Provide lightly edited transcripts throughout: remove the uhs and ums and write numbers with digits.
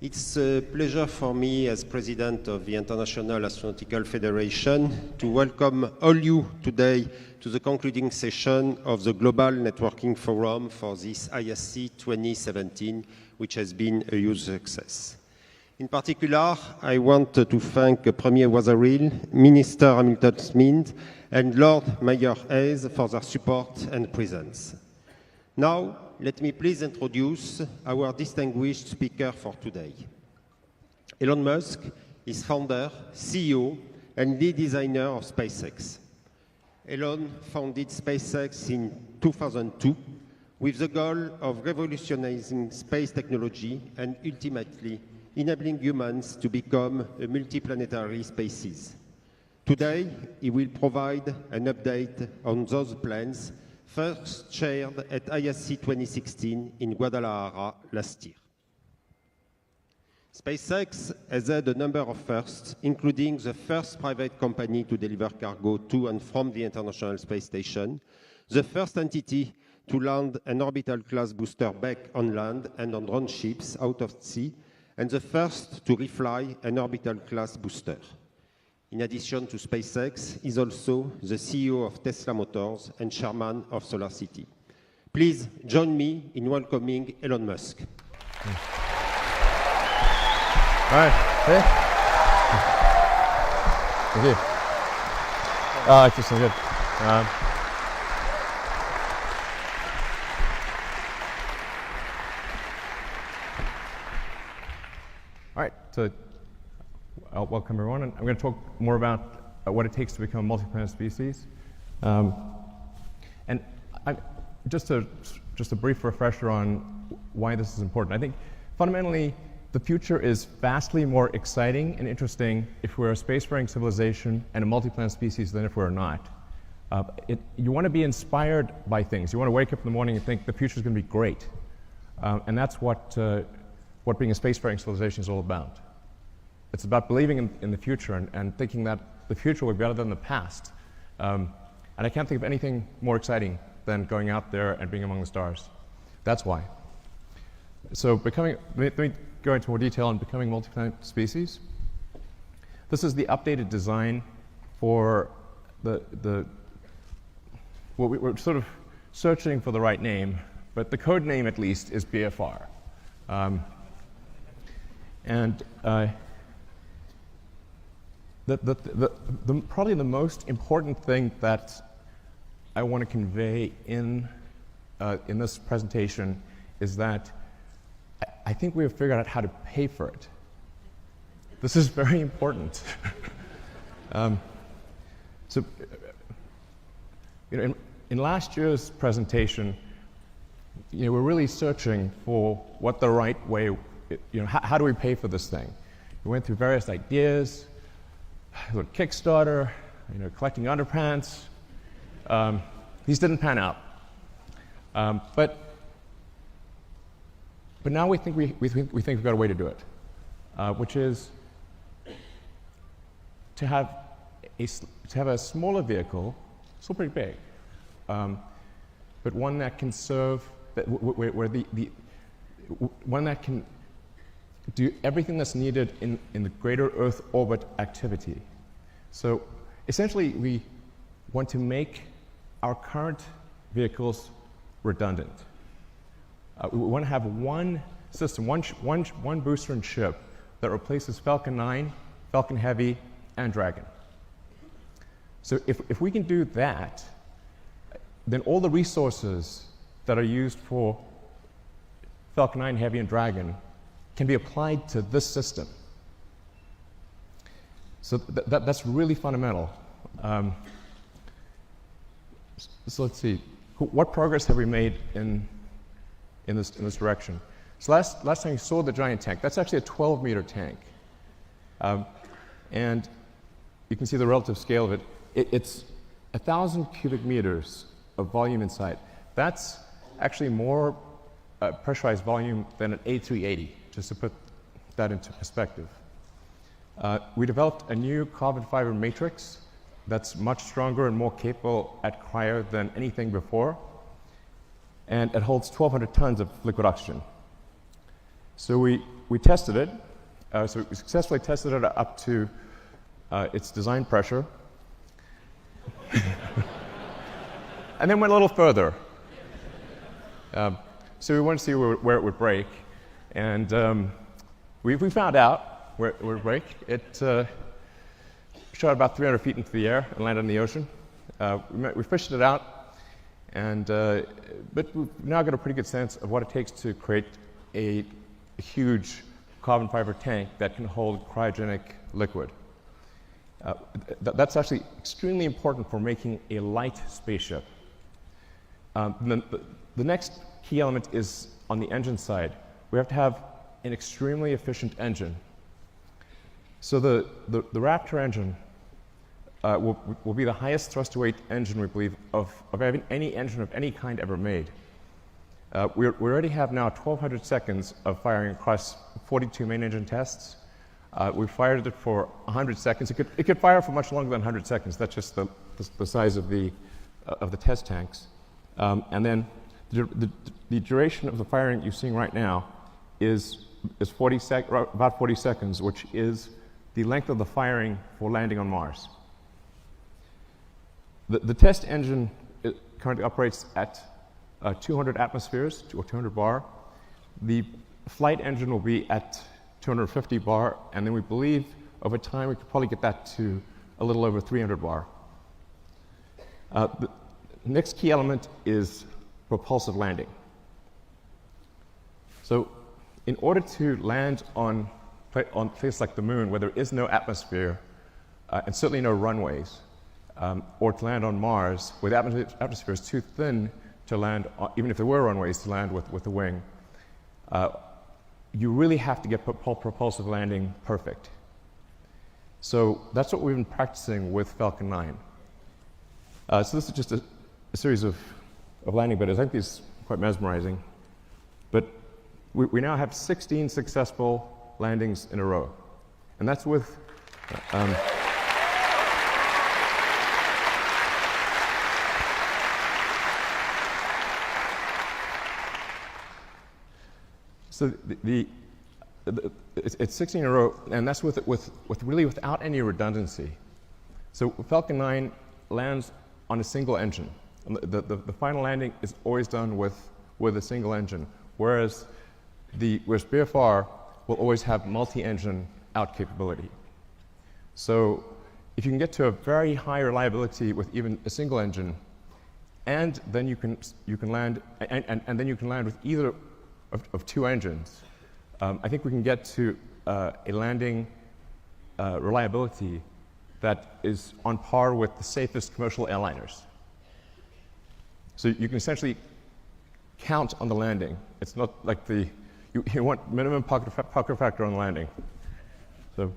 It's a pleasure for me as President of the International Astronautical Federation to welcome all you today to the concluding session of the Global Networking Forum for this ISC 2017, which has been a huge success. In particular, I want to thank Premier Wazaril, Minister Hamilton Smith, and Lord Mayor Hayes for their support and presence. Now, let me please introduce our distinguished speaker for today. Elon Musk is founder, CEO, and lead designer of SpaceX. Elon founded SpaceX in 2002 with the goal of revolutionizing space technology and ultimately enabling humans to become a multi-planetary species. Today, he will provide an update on those plans first shared at ISC 2016 in Guadalajara last year. SpaceX has had a number of firsts, including the first private company to deliver cargo to and from the International Space Station, the first entity to land an orbital class booster back on land and on drone ships out of sea, and the first to refly an orbital class booster. In addition to SpaceX, he is also the CEO of Tesla Motors and chairman of SolarCity. Please join me in welcoming Elon Musk. All right. Hey. Thank you. Oh, just so good. All right. So, welcome everyone. And I'm going to talk more about what it takes to become a multi-planet species. And just a brief refresher on why this is important. I think fundamentally, the future is vastly more exciting and interesting if we're a spacefaring civilization and a multi-planet species than if we're not. You want to be inspired by things. You want to wake up in the morning and think the future is going to be great. And that's what being a spacefaring civilization is all about. It's about believing in the future and thinking that the future will be better than the past. And I can't think of anything more exciting than going out there and being among the stars. That's why. So let me go into more detail on becoming multi-planet species. This is the updated design for well, we're sort of searching for the right name, but the code name at least is BFR. Probably the most important thing that I want to convey in this presentation is that I think we have figured out how to pay for it. This is very important. So, in last year's presentation, we're really searching for what the right way, how do we pay for this thing? We went through various ideas, Kickstarter, collecting underpants. These didn't pan out. But now we think we've got a way to do it, which is to have a smaller vehicle, still pretty big, but one that can serve one that can do everything that's needed in the greater Earth orbit activity. So essentially, we want to make our current vehicles redundant. We want to have one system, one booster and ship that replaces Falcon 9, Falcon Heavy, and Dragon. So if we can do that, then all the resources that are used for Falcon 9, Heavy, and Dragon can be applied to this system. So that's really fundamental. So let's see, what progress have we made in this direction? So last time you saw the giant tank, that's actually a 12-meter tank. And you can see the relative scale of it. It's 1,000 cubic meters of volume inside. That's actually more pressurized volume than an A380, just to put that into perspective. We developed a new carbon fiber matrix that's much stronger and more capable at cryo than anything before. And it holds 1,200 tons of liquid oxygen. So we tested it. So we successfully tested it up to its design pressure. And then went a little further. So we wanted to see where it would break. And we found out where it would break. It shot about 300 feet into the air and landed in the ocean. We fished it out, but we've now got a pretty good sense of what it takes to create a huge carbon fiber tank that can hold cryogenic liquid. That's actually extremely important for making a light spaceship. The next key element is on the engine side. We have to have an extremely efficient engine. So the Raptor engine will be the highest thrust to weight engine, we believe, of any engine of any kind ever made. We already have now 1,200 seconds of firing across 42 main engine tests. We fired it for 100 seconds. It could fire for much longer than 100 seconds. That's just the size of the test tanks. And then the duration of the firing you're seeing right now is about 40 seconds, which is the length of the firing for landing on Mars. The test engine currently operates at 200 atmospheres, or 200 bar. The flight engine will be at 250 bar, and then we believe over time we could probably get that to a little over 300 bar. The next key element is propulsive landing. So in order to land on places like the moon, where there is no atmosphere, and certainly no runways, or to land on Mars, where the atmosphere is too thin to land, even if there were runways, to land with the wing, you really have to get propulsive landing perfect. So that's what we've been practicing with Falcon 9. So this is just a series of landing betters. I think these are quite mesmerizing. But we now have 16 successful landings in a row. And that's with so it's 16 in a row, and that's with really without any redundancy. So Falcon 9 lands on a single engine. The final landing is always done with a single engine, whereas BFR will always have multi-engine out capability. So if you can get to a very high reliability with even a single engine, and then you can land and then you can land with either of two engines, I think we can get to a landing reliability that is on par with the safest commercial airliners. So you can essentially count on the landing. It's not like you want minimum pucker factor on the landing. So,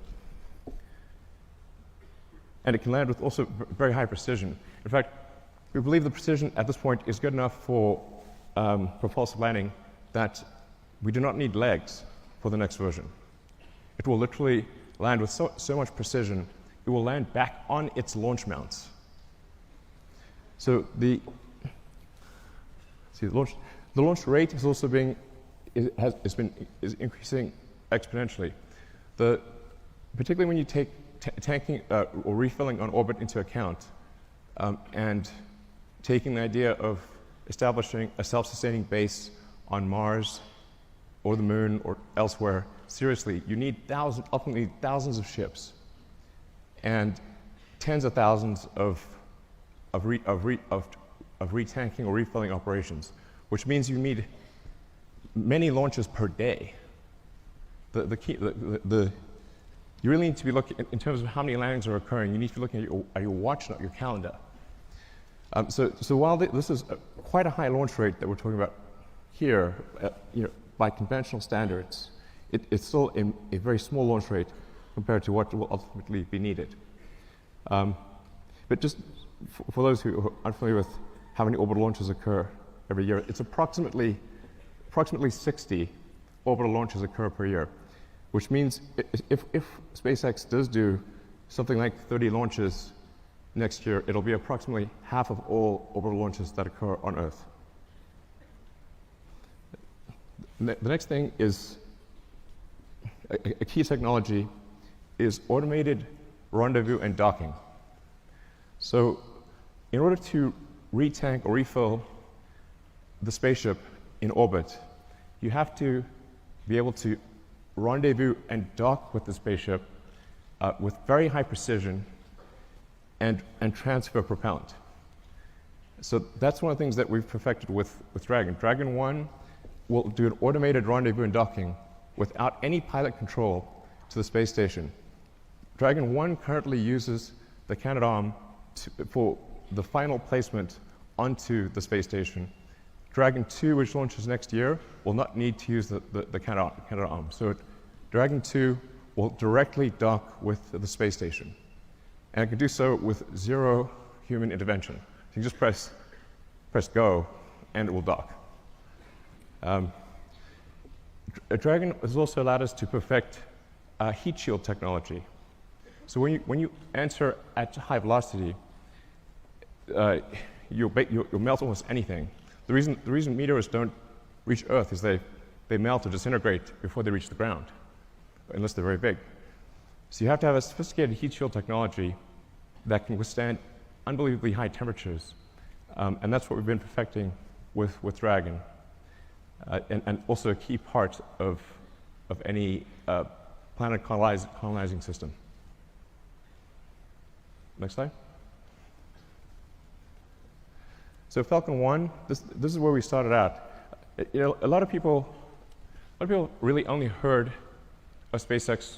and it can land with also very high precision. In fact, we believe the precision at this point is good enough for propulsive landing that we do not need legs for the next version. It will literally land with so much precision, it will land back on its launch mounts. So the launch rate is also is increasing exponentially. Particularly when you take tanking or refilling on orbit into account, and taking the idea of establishing a self-sustaining base on Mars or the moon or elsewhere seriously, you need ultimately thousands of ships and tens of thousands of retanking or refilling operations, which means you need many launches per day. You really need to be looking, in terms of how many landings are occurring, you need to be looking at your watch, not your calendar. So while this is quite a high launch rate that we're talking about here, by conventional standards, it's still a very small launch rate compared to what will ultimately be needed. But just for those who are unfamiliar with how many orbital launches occur every year, it's approximately 60 orbital launches occur per year, which means if SpaceX does do something like 30 launches next year, it'll be approximately half of all orbital launches that occur on Earth. The next thing is a key technology is automated rendezvous and docking. So in order to retank or refill the spaceship in orbit, you have to be able to rendezvous and dock with the spaceship with very high precision and transfer propellant. So that's one of the things that we've perfected with Dragon. Dragon 1 will do an automated rendezvous and docking without any pilot control to the space station. Dragon 1 currently uses the Canadarm for the final placement onto the space station. Dragon 2, which launches next year, will not need to use the Canadarm. So Dragon 2 will directly dock with the space station. And it can do so with zero human intervention. You can just press go, and it will dock. Dragon has also allowed us to perfect heat shield technology. So when you enter at high velocity, you'll melt almost anything. The reason meteors don't reach Earth is they melt or disintegrate before they reach the ground, unless they're very big. So you have to have a sophisticated heat shield technology that can withstand unbelievably high temperatures. And that's what we've been perfecting with Dragon, and also a key part of any planet colonizing system. Next slide. So Falcon 1, this is where we started out. A lot of people really only heard of SpaceX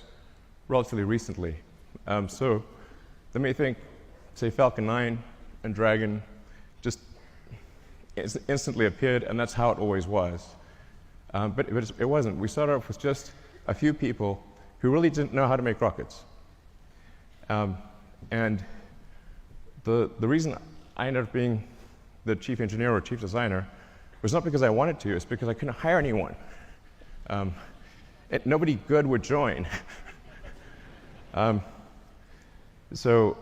relatively recently. So they may think, say, Falcon 9 and Dragon just instantly appeared, and that's how it always was. But it wasn't. We started off with just a few people who really didn't know how to make rockets. And the reason I ended up being the chief engineer or chief designer was not because I wanted to, it's because I couldn't hire anyone. Nobody good would join. So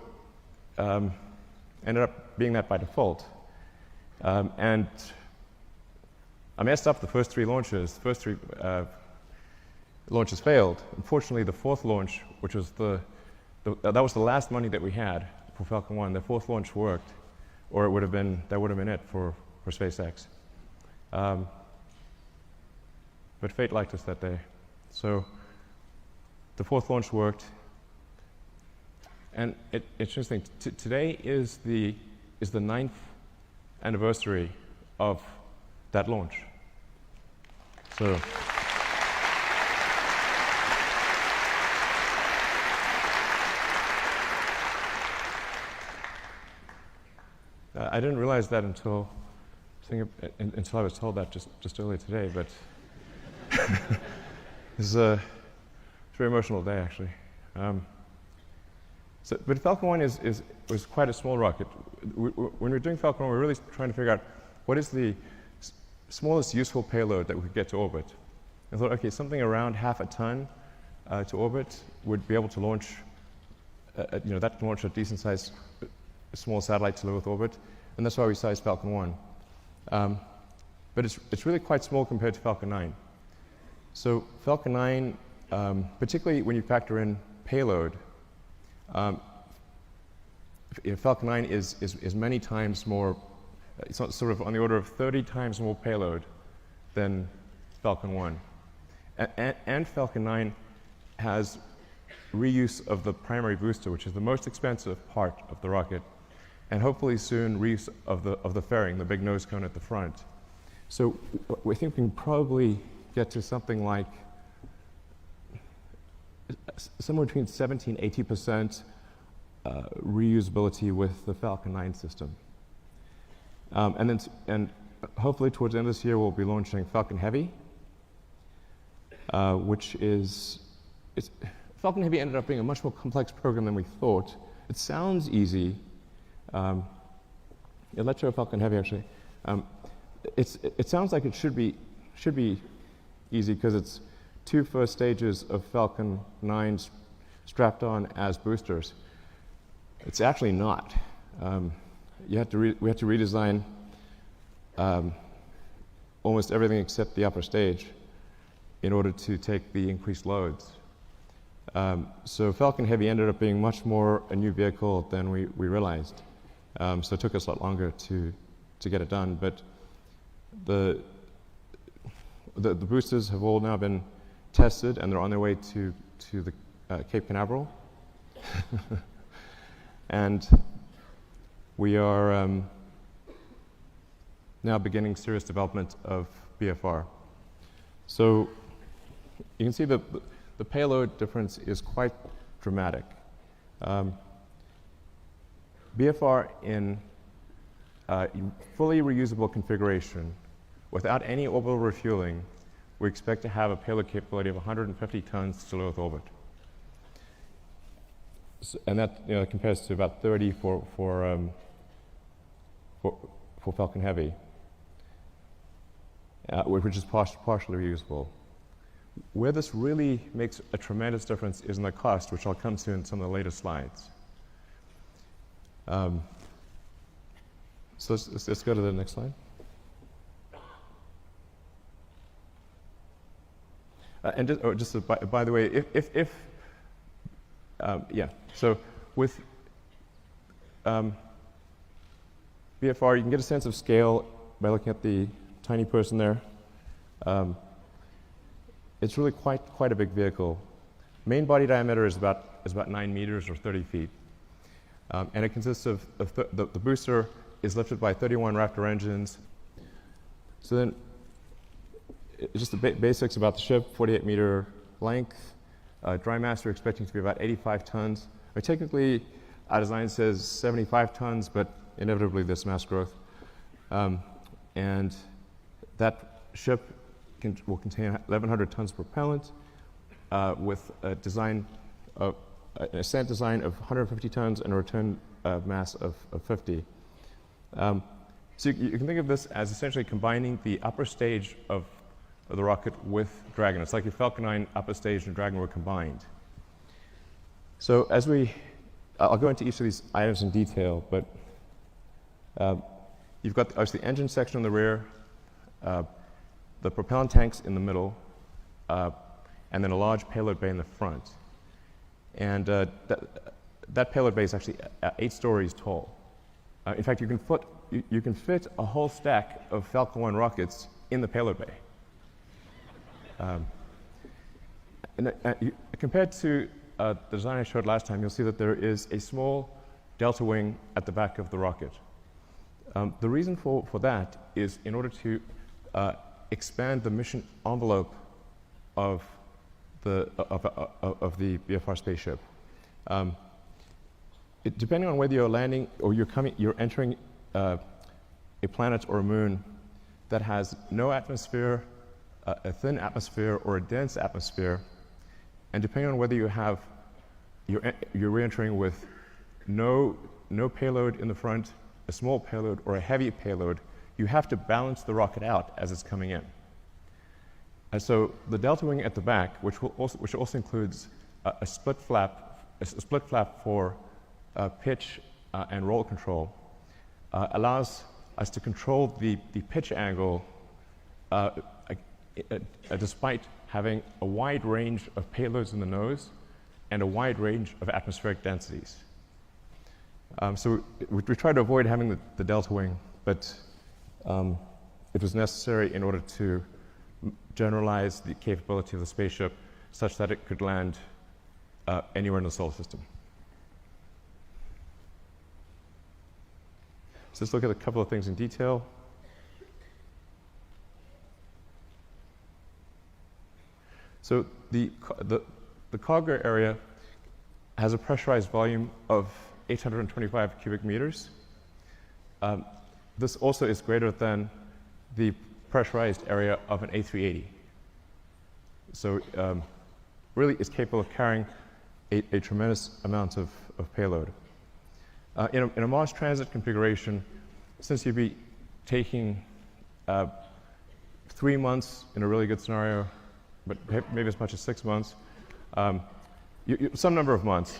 ended up being that by default. And I messed up the first three launches. The first three launches failed. Unfortunately, the fourth launch, which was that was the last money that we had for Falcon 1, the fourth launch worked, or that would have been it for SpaceX. But fate liked us that day. So the fourth launch worked. And it's interesting, today is the 9th anniversary of that launch. So I didn't realize that until I was told that just earlier today, but it's a very emotional day, actually. But Falcon 1 was quite a small rocket. When we were doing Falcon 1, we were really trying to figure out what is the smallest useful payload that we could get to orbit. I thought, okay, something around half a ton to orbit would be able to launch, that can launch a decent-sized small satellite to low Earth orbit, and that's why we sized Falcon 1. But it's really quite small compared to Falcon 9. So Falcon 9, particularly when you factor in payload, Falcon 9 is many times more, it's sort of on the order of 30 times more payload than Falcon 1. And Falcon 9 has reuse of the primary booster, which is the most expensive part of the rocket, and hopefully soon reuse of the fairing, the big nose cone at the front. So we think we can probably get to something like somewhere between 70 and 80% reusability with the Falcon 9 system. And hopefully towards the end of this year we'll be launching Falcon Heavy, which is, Falcon Heavy ended up being a much more complex program than we thought. It sounds easy. Let's show Falcon Heavy actually. It sounds like it should be easy because it's 2 first stages of Falcon 9 strapped on as boosters. It's actually not. We had to redesign almost everything except the upper stage. in order to take the increased loads. So Falcon Heavy ended up being much more a new vehicle than we realized. So it took us a lot longer to get it done. But the boosters have all now been tested, and they're on their way to the Cape Canaveral. And we are now beginning serious development of BFR. So you can see that the payload difference is quite dramatic. BFR in fully reusable configuration, without any orbital refueling, we expect to have a payload capability of 150 tons to low Earth orbit. So, and that compares to about 30 for Falcon Heavy, which is partially reusable. Where this really makes a tremendous difference is in the cost, which I'll come to in some of the later slides. So let's go to the next slide. And by the way, so with BFR, you can get a sense of scale by looking at the tiny person there. It's really quite a big vehicle. Main body diameter is about 9 meters or 30 feet. And it consists of the booster is lifted by 31 Raptor engines. So then, just the basics about the ship: 48-meter length. Dry mass we're expecting to be about 85 tons. Technically, our design says 75 tons, but inevitably there's mass growth. And that ship will contain 1,100 tons of propellant with a design of an ascent design of 150 tons and a return mass of 50. So you can think of this as essentially combining the upper stage of the rocket with Dragon. It's like if Falcon 9 upper stage and Dragon were combined. So I'll go into each of these items in detail, but you've got obviously the engine section in the rear, the propellant tanks in the middle, and then a large payload bay in the front. And that payload bay is actually 8 stories tall. In fact, you can fit a whole stack of Falcon 1 rockets in the payload bay. Compared to the design I showed last time, you'll see that there is a small delta wing at the back of the rocket. The reason for that is in order to expand the mission envelope of the BFR spaceship. Depending on whether you're landing or you're entering a planet or a moon that has no atmosphere, a thin atmosphere, or a dense atmosphere, and depending on whether you're re-entering with no payload in the front, a small payload, or a heavy payload, you have to balance the rocket out as it's coming in. And so the delta wing at the back, which also includes a split flap for pitch and roll control, allows us to control the pitch angle despite having a wide range of payloads in the nose and a wide range of atmospheric densities. So we tried to avoid having the delta wing, but it was necessary in order to generalize the capability of the spaceship such that it could land anywhere in the solar system. So let's look at a couple of things in detail. So the cargo area has a pressurized volume of 825 cubic meters. This also is greater than the pressurized area of an A380. So really is capable of carrying a tremendous amount of payload. In a Mars transit configuration, since you'd be taking 3 months in a really good scenario, but maybe as much as 6 months, some number of months,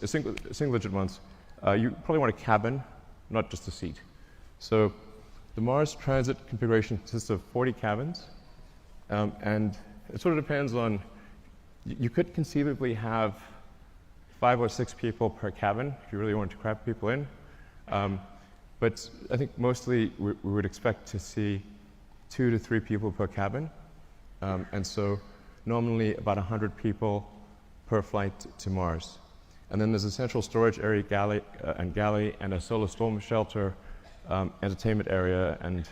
single-digit months, you probably want a cabin, not just a seat. So the Mars transit configuration consists of 40 cabins, and It sort of depends on, you could conceivably have 5 or 6 people per cabin if you really wanted to crowd people in. But I think mostly we would expect to see 2 to 3 people per cabin. And so normally about 100 people per flight to Mars. And then there's a central storage area, galley, and a solar storm shelter, entertainment area, and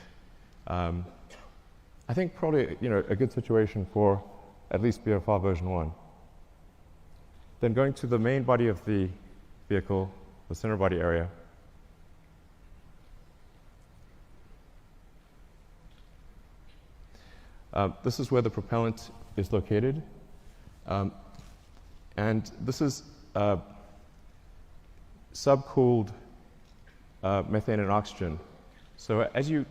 I think probably a good situation for at least BFR version 1. Then going to the main body of the vehicle, the center body area. This is where the propellant is located. And this is subcooled methane and oxygen. So as you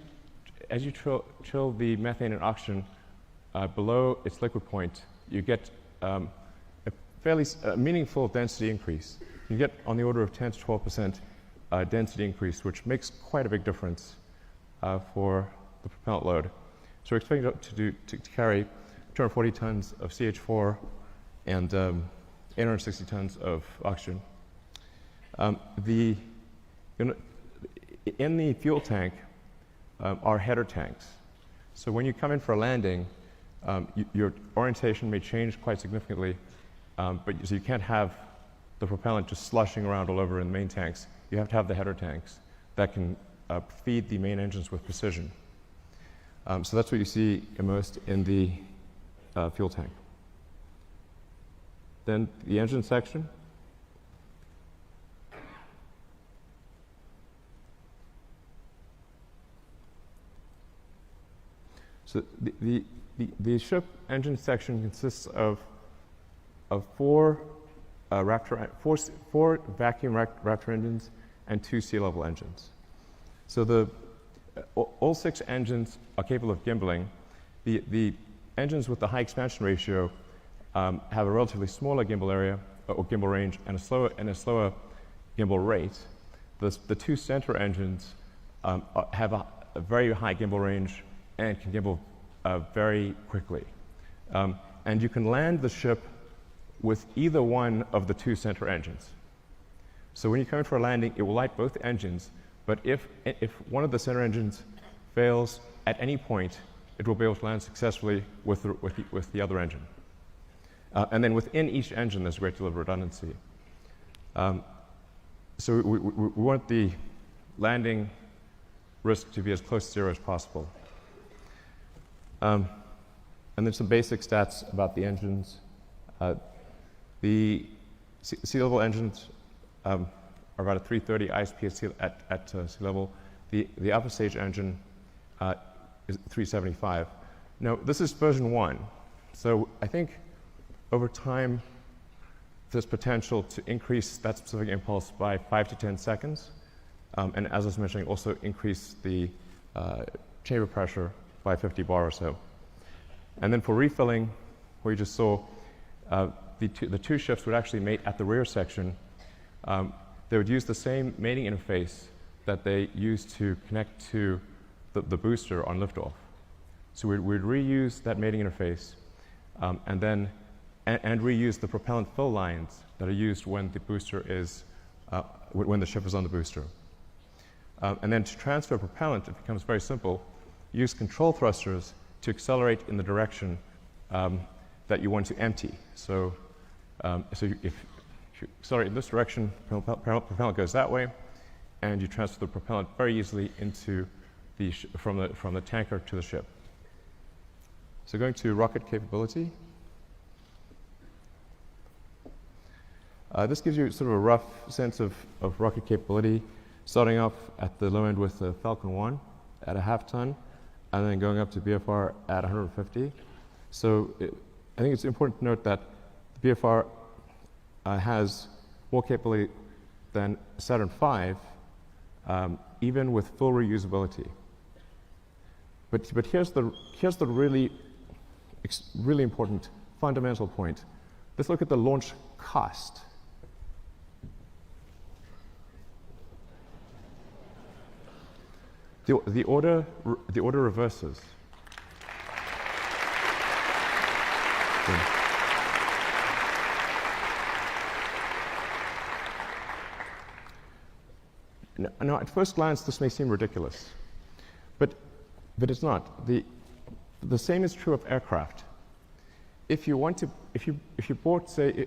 chill the methane and oxygen below its liquid point, you get a fairly meaningful density increase. You get on the order of 10 to 12% density increase, which makes quite a big difference for the propellant load. So we're expecting to carry 240 tons of CH4 and 860 tons of oxygen. In the fuel tank are header tanks. So when you come in for a landing, your orientation may change quite significantly, but so you can't have the propellant just slushing around all over in the main tanks. You have to have the header tanks that can feed the main engines with precision. So that's what you see immersed in the fuel tank. Then the engine section. So the ship engine section consists of 4 vacuum Raptor engines and 2 sea-level engines. So all 6 engines are capable of gimbaling. The engines with the high expansion ratio have a relatively smaller gimbal area or gimbal range and a slower gimbal rate. The 2 center engines have a very high gimbal range and can gimbal very quickly. And you can land the ship with either one of the 2 center engines. So when you come in for a landing, it will light both engines, but if one of the center engines fails at any point, it will be able to land successfully with the other engine. And then within each engine, there's a great deal of redundancy. So we want the landing risk to be as close to 0 as possible. And then some basic stats about the engines. The sea-level engines are about a 330 ISP at sea level. The upper stage engine is 375. Now, this is version 1. So I think over time, there's potential to increase that specific impulse by 5 to 10 seconds. And as I was mentioning, also increase the chamber pressure by 50 bar or so. And then for refilling, where you just saw the 2 ships would actually mate at the rear section. They would use the same mating interface that they use to connect to the booster on liftoff. So we'd reuse that mating interface and reuse the propellant fill lines that are used when the booster is, when the ship is on the booster. And then to transfer propellant, it becomes very simple. Use control thrusters to accelerate in the direction that you want to empty. So, if you accelerate in this direction, propellant goes that way, and you transfer the propellant very easily into from the tanker to the ship. So going to rocket capability. This gives you sort of a rough sense of rocket capability, starting off at the low end with the Falcon 1 at a half ton, and then going up to BFR at 150. So I think it's important to note that the BFR has more capability than Saturn V, even with full reusability. But here's the really important fundamental point. Let's look at the launch cost. The order reverses. at first glance, this may seem ridiculous, but it's not. The same is true of aircraft. If you bought, say,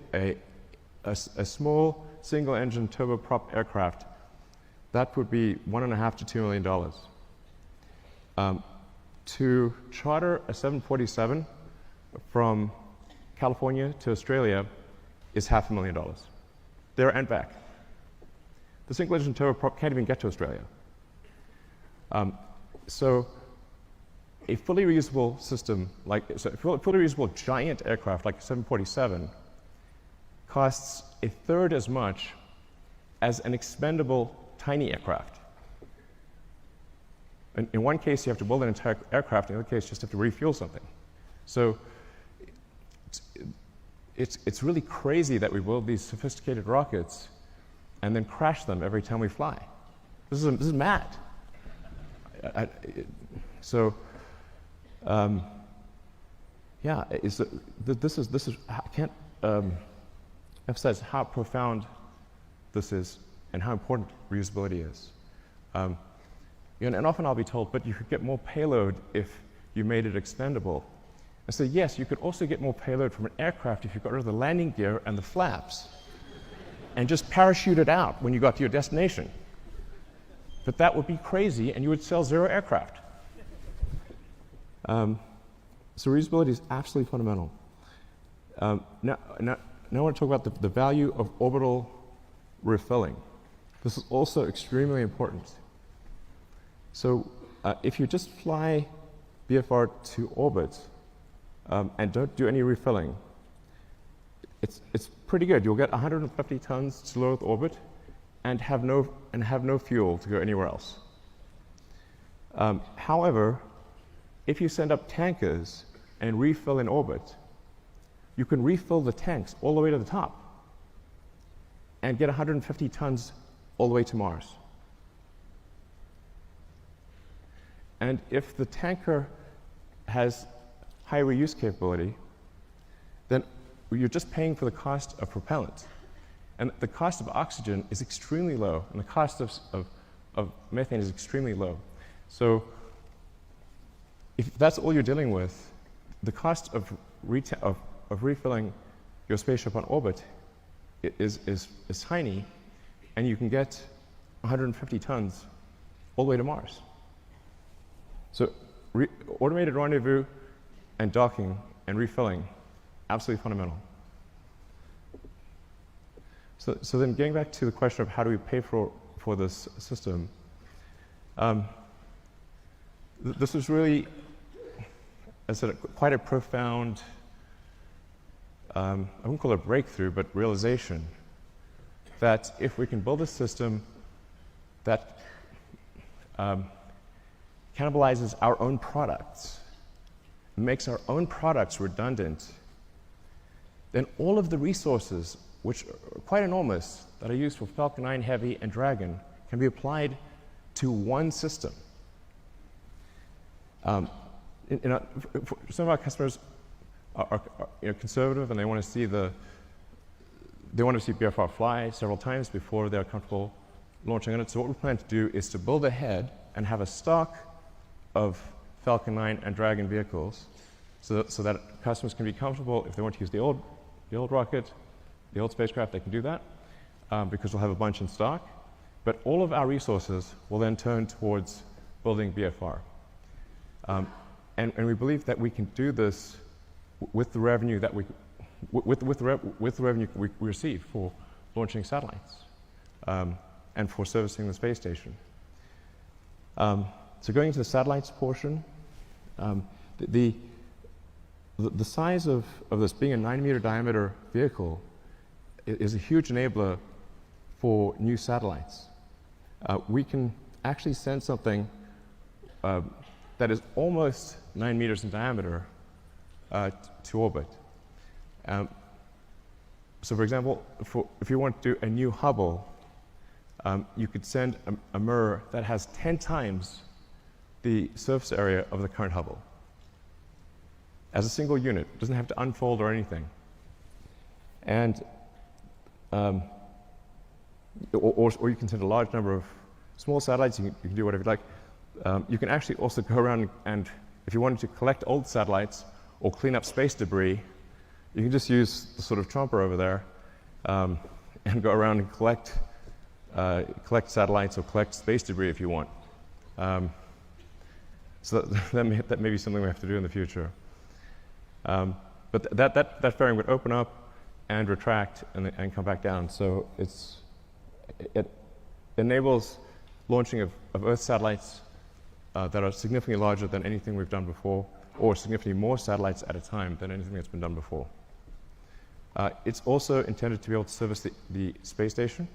a small single-engine turboprop aircraft, that would be $1.5 to $2 million. To charter a 747 from California to Australia is $500,000, there and back. The single-engine turboprop can't even get to Australia. So a fully reusable system, a fully reusable giant aircraft like a 747 costs a third as much as an expendable tiny aircraft. In one case, you have to build an entire aircraft. In the other case, you just have to refuel something. So it's really crazy that we build these sophisticated rockets and then crash them every time we fly. This is mad. Yeah, this is I can't emphasize how profound this is and how important reusability is. And often I'll be told, but you could get more payload if you made it expendable. And so yes, you could also get more payload from an aircraft if you got rid of the landing gear and the flaps and just parachute it out when you got to your destination. But that would be crazy, and you would sell 0 aircraft. So reusability is absolutely fundamental. Now I want to talk about the value of orbital refilling. This is also extremely important. So if you just fly BFR to orbit and don't do any refilling, it's pretty good. You'll get 150 tons to low Earth orbit and have no fuel to go anywhere else. However, if you send up tankers and refill in orbit, you can refill the tanks all the way to the top and get 150 tons all the way to Mars. And if the tanker has high reuse capability, then you're just paying for the cost of propellant. And the cost of oxygen is extremely low, and the cost of methane is extremely low. So if that's all you're dealing with, the cost of refilling your spaceship on orbit is tiny, and you can get 150 tons all the way to Mars. So automated rendezvous and docking and refilling, absolutely fundamental. So then getting back to the question of how do we pay for this system, this was really, as I said, quite a profound, I wouldn't call it a breakthrough, but realization that if we can build a system that cannibalizes our own products, makes our own products redundant, then all of the resources, which are quite enormous, that are used for Falcon 9 Heavy and Dragon, can be applied to one system. Some of our customers are conservative, and they want to see BFR fly several times before they're comfortable launching on it. So what we plan to do is to build ahead and have a stock of Falcon 9 and Dragon vehicles, so that customers can be comfortable. If they want to use the old rocket, the old spacecraft, they can do that, because we'll have a bunch in stock. But all of our resources will then turn towards building BFR. And we believe that we can do this with the revenue that we receive for launching satellites and for servicing the space station. So going into the satellites portion, the size of this being a 9-meter diameter vehicle is a huge enabler for new satellites. We can actually send something that is almost 9 meters in diameter to orbit. So for example, if you want to do a new Hubble, you could send a mirror that has 10 times the surface area of the current Hubble as a single unit. It doesn't have to unfold or anything. And or you can send a large number small satellites, you can do whatever you like. You can actually also go around and, if you wanted to collect old satellites or clean up space debris, you can just use the sort of chomper over there and go around and collect satellites or collect space debris if you want. So that may be something we have to do in the future. But that fairing would open up and retract and come back down. So it enables launching of Earth satellites that are significantly larger than anything we've done before, or significantly more satellites at a time than anything that's been done before. It's also intended to be able to service the space station.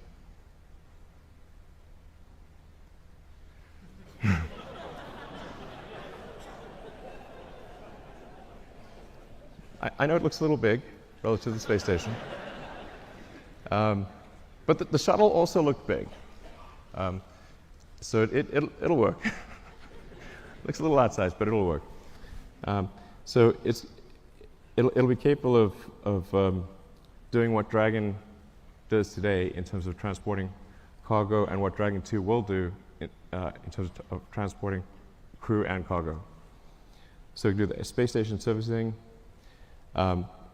I know it looks a little big relative to the space station. But the shuttle also looked big. So it'll work. Looks a little outsized, but it'll work. So it'll be capable of doing what Dragon does today in terms of transporting cargo, and what Dragon 2 will do in terms of transporting crew and cargo. So it can do the space station servicing.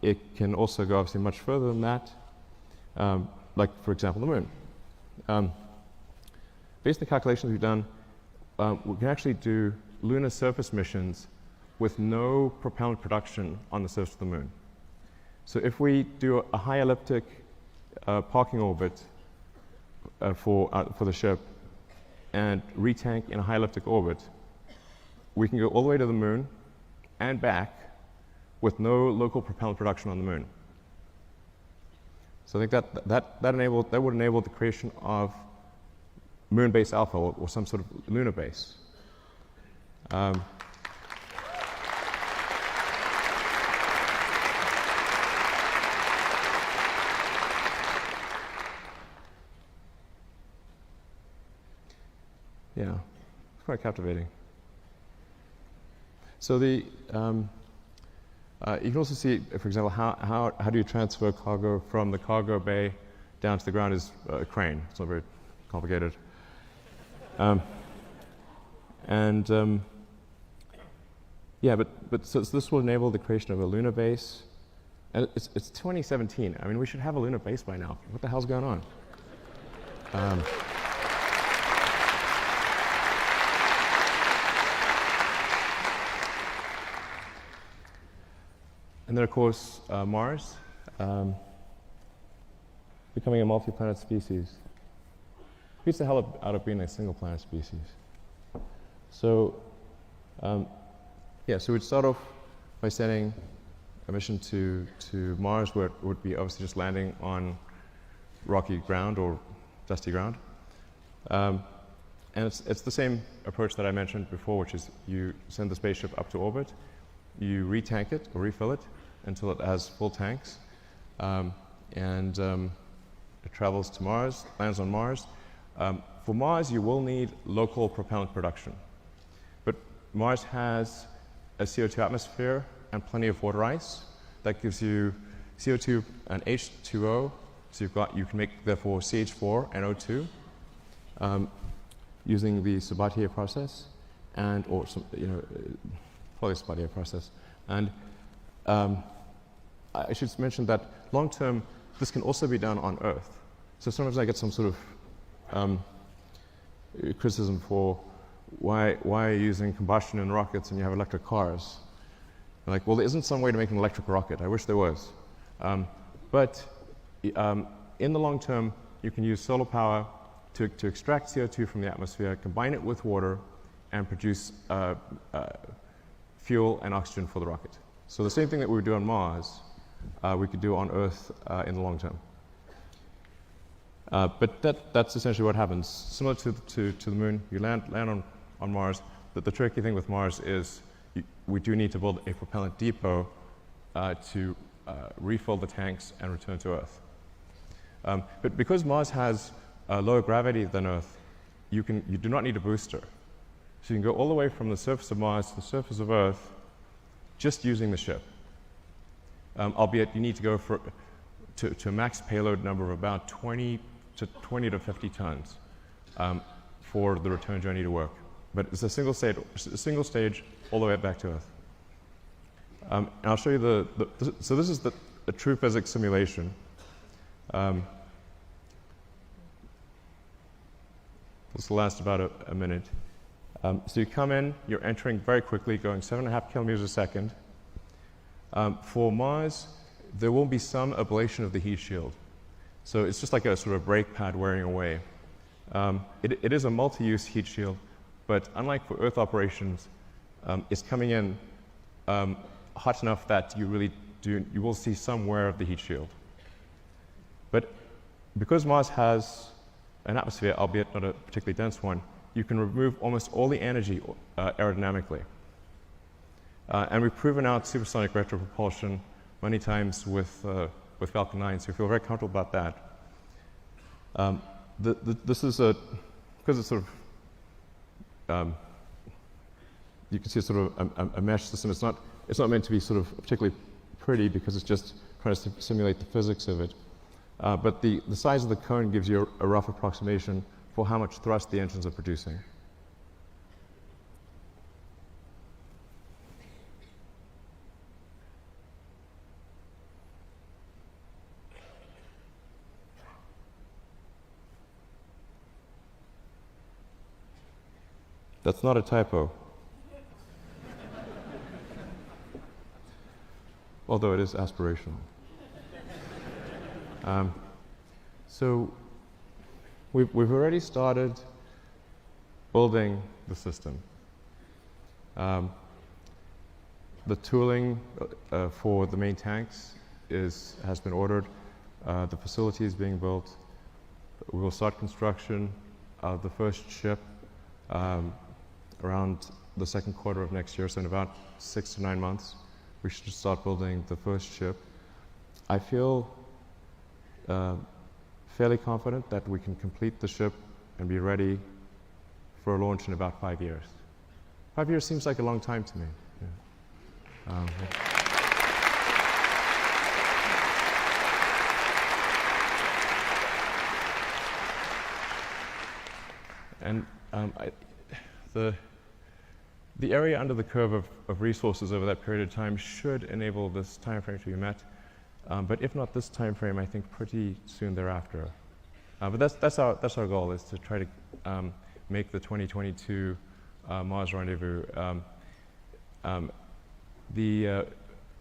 It can also go obviously much further than that, like, for example, the moon. Based on the calculations we've done, we can actually do lunar surface missions with no propellant production on the surface of the moon. So if we do a high elliptic parking orbit for the ship and retank in a high elliptic orbit, we can go all the way to the moon and back with no local propellant production on the moon. So I think that would enable the creation of moon base alpha, or some sort of lunar base. Yeah, it's quite captivating. So you can also see, for example, how do you transfer cargo from the cargo bay down to the ground is a crane. It's not very complicated. Yeah, but so this will enable the creation of a lunar base. And it's 2017. I mean, we should have a lunar base by now. What the hell's going on? And then, of course, Mars, becoming a multi-planet species. Beats the hell out of being a single-planet species. So, so we'd start off by sending a mission to Mars, where it would be obviously just landing on rocky ground or dusty ground. And it's the same approach that I mentioned before, which is you send the spaceship up to orbit, you retank it or refill it until it has full tanks, and it travels to Mars, lands on Mars. For Mars, you will need local propellant production. But Mars has a CO2 atmosphere and plenty of water ice. That gives you CO2 and H2O, so you can make, therefore, CH4 and O2 using the Sabatier process, or some, probably Sabatier process. And I should mention that long term, this can also be done on Earth. So sometimes I get some sort of criticism for why are you using combustion in rockets and you have electric cars? I'm like, well, there isn't some way to make an electric rocket. I wish there was. But in the long term, you can use solar power to extract CO2 from the atmosphere, combine it with water, and produce fuel and oxygen for the rocket. So the same thing that we would do on Mars, we could do on Earth in the long term. But that's essentially what happens. Similar to the moon, you land on Mars. But the tricky thing with Mars is we do need to build a propellant depot to refill the tanks and return to Earth. But because Mars has lower gravity than Earth, you do not need a booster. So you can go all the way from the surface of Mars to the surface of Earth just using the ship. Albeit you need to go to a max payload number of about 20 to 50 tons for the return journey to work. But it's a single stage all the way back to Earth. And I'll show you so this is a true physics simulation. This will last about a minute. So you come in, you're entering very quickly, going 7.5 kilometers a second. For Mars, there will be some ablation of the heat shield. So it's just like a sort of brake pad wearing away. It is a multi-use heat shield, but unlike for Earth operations, it's coming in hot enough that you will see some wear of the heat shield. But because Mars has an atmosphere, albeit not a particularly dense one, you can remove almost all the energy aerodynamically. And we've proven out supersonic retropropulsion many times with Falcon 9, so we feel very comfortable about that. This is because it's sort of, you can see it's sort of a mesh system. It's not meant to be sort of particularly pretty because it's just trying to simulate the physics of it. But the size of the cone gives you a rough approximation for how much thrust the engines are producing. That's not a typo. Although it is aspirational. So we've already started building the system. The tooling for the main tanks has been ordered. The facility is being built. We will start construction of the first ship around the second quarter of next year, so in about 6 to 9 months, we should start building the first ship. I feel fairly confident that we can complete the ship and be ready for a launch in about 5 years. 5 years seems like a long time to me. Yeah. And the area under the curve of resources over that period of time should enable this time frame to be met. But if not this time frame, I think pretty soon thereafter. But that's our goal, is to try to make the 2022 Mars rendezvous. The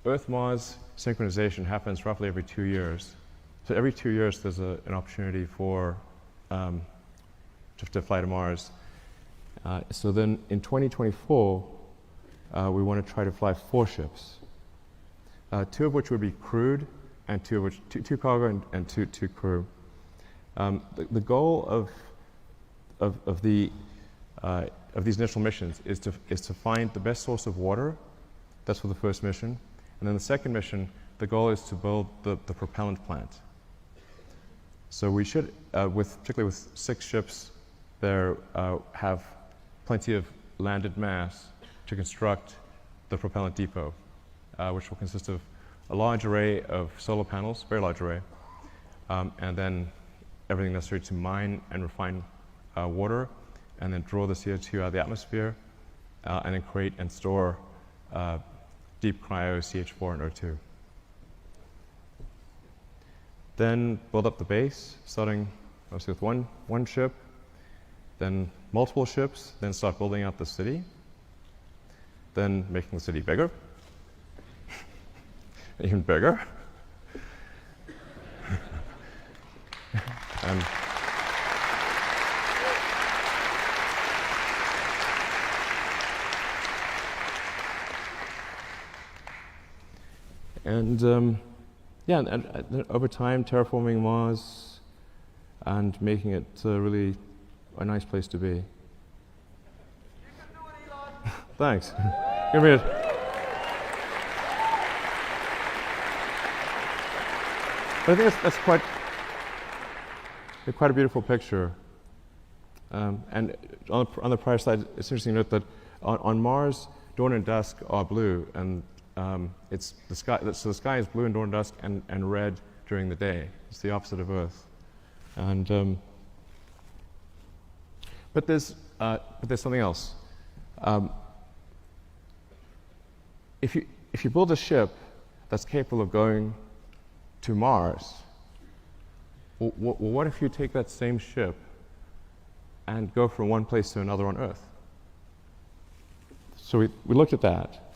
Earth-Mars synchronization happens roughly every 2 years. So every 2 years, there's an opportunity for to fly to Mars. So then in 2024, we want to try to fly 4 ships, 2 of which would be crewed, and 2 of which, two cargo and two crew. The goal of these initial missions is to find the best source of water. That's for the first mission. And then the second mission, the goal is to build the propellant plant. So we should, particularly with 6 ships, there have plenty of landed mass to construct the propellant depot, which will consist of a large array of solar panels, very large array, and then everything necessary to mine and refine water, and then draw the CO2 out of the atmosphere, and then create and store deep cryo CH4 and O2. Then build up the base, starting mostly with one ship, then multiple ships, then start building out the city, then making the city bigger, even bigger. Yeah, and over time, terraforming Mars and making it really a nice place to be. Thanks. Give me a. But I think that's quite a beautiful picture. And on the prior slide, it's interesting to note that on Mars, dawn and dusk are blue, and it's the sky. So the sky is blue in dawn and dusk, and red during the day. It's the opposite of Earth. And But there's something else. If you build a ship that's capable of going to Mars, well, what if you take that same ship and go from one place to another on Earth? So we looked at that,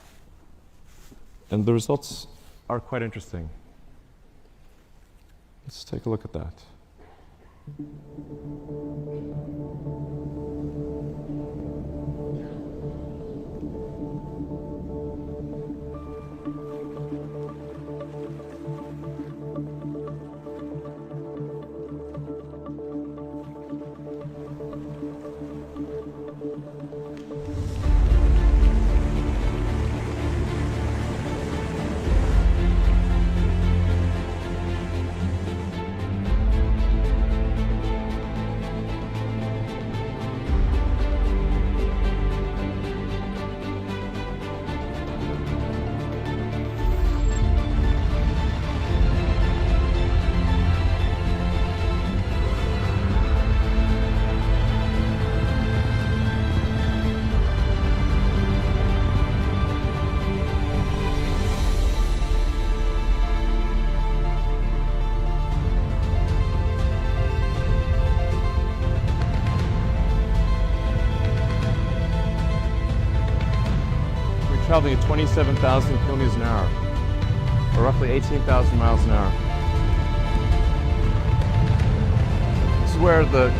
and the results are quite interesting. Let's take a look at that. Traveling at 27,000 kilometers an hour, or roughly 18,000 miles an hour. This is where the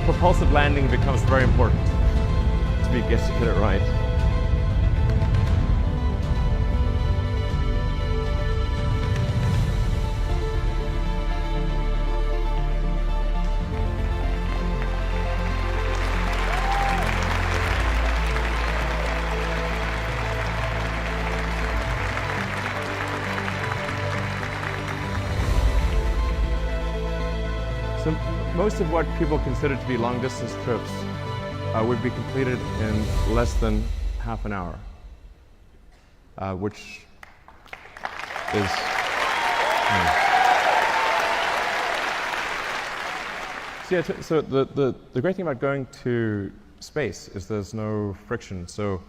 propulsive landing becomes very important to get it right. So most of what people consider to be long-distance trips would be completed in less than half an hour, which is... So the great thing about going to space is there's no friction. So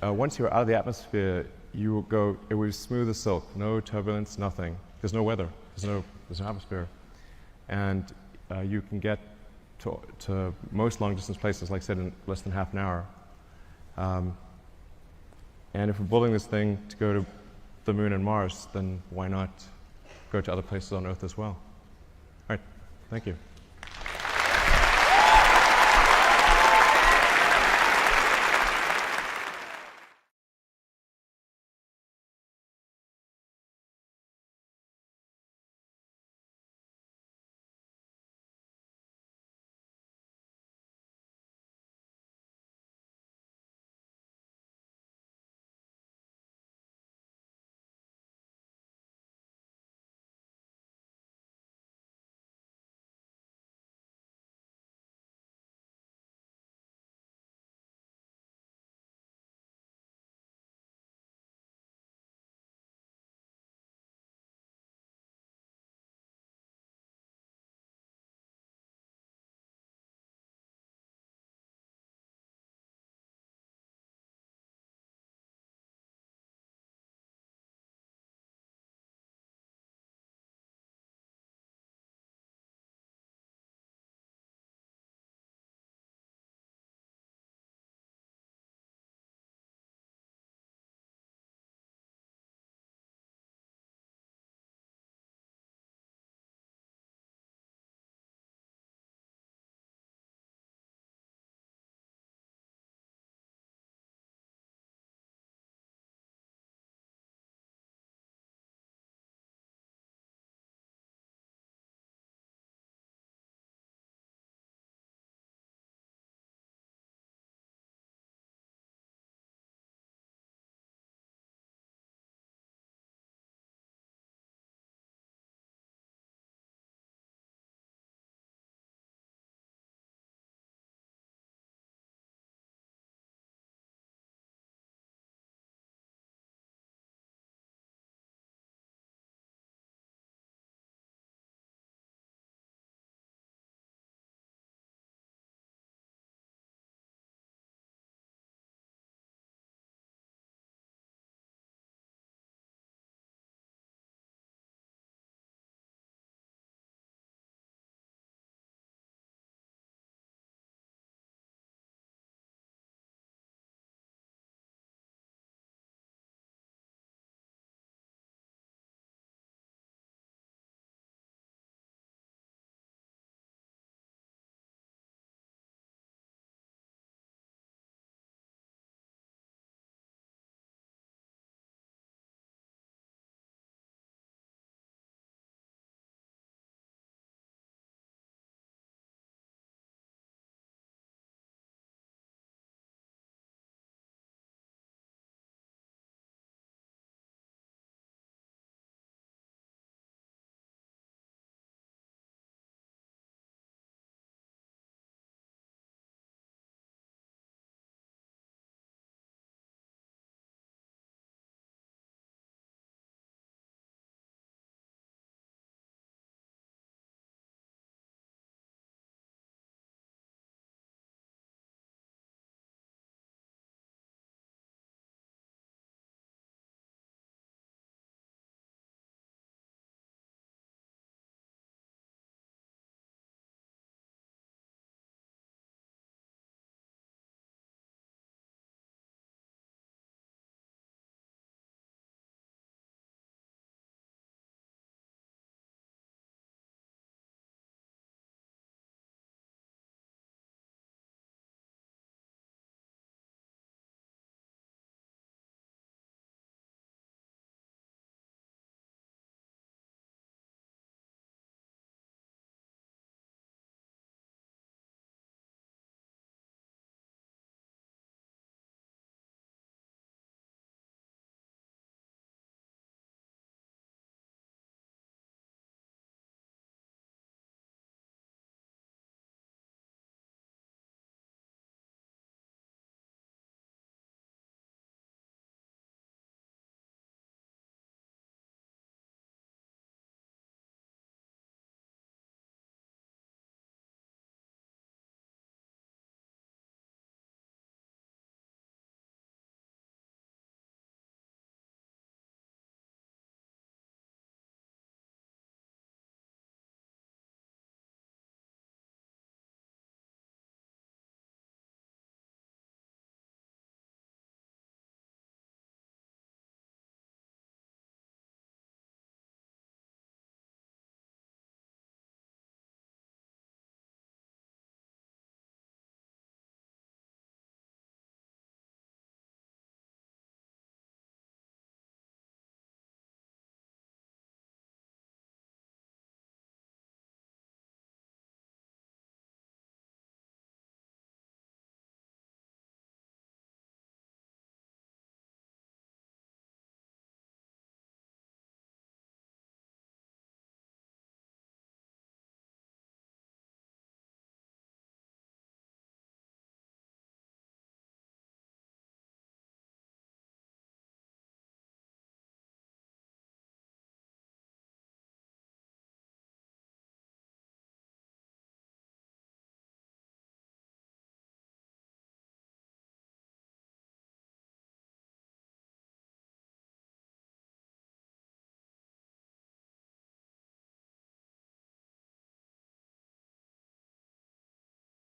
once you're out of the atmosphere, you will go, it will be smooth as silk, no turbulence, nothing. There's no weather, there's no atmosphere. And you can get to most long-distance places, like I said, in less than half an hour. And if we're building this thing to go to the Moon and Mars, then why not go to other places on Earth as well? All right, thank you.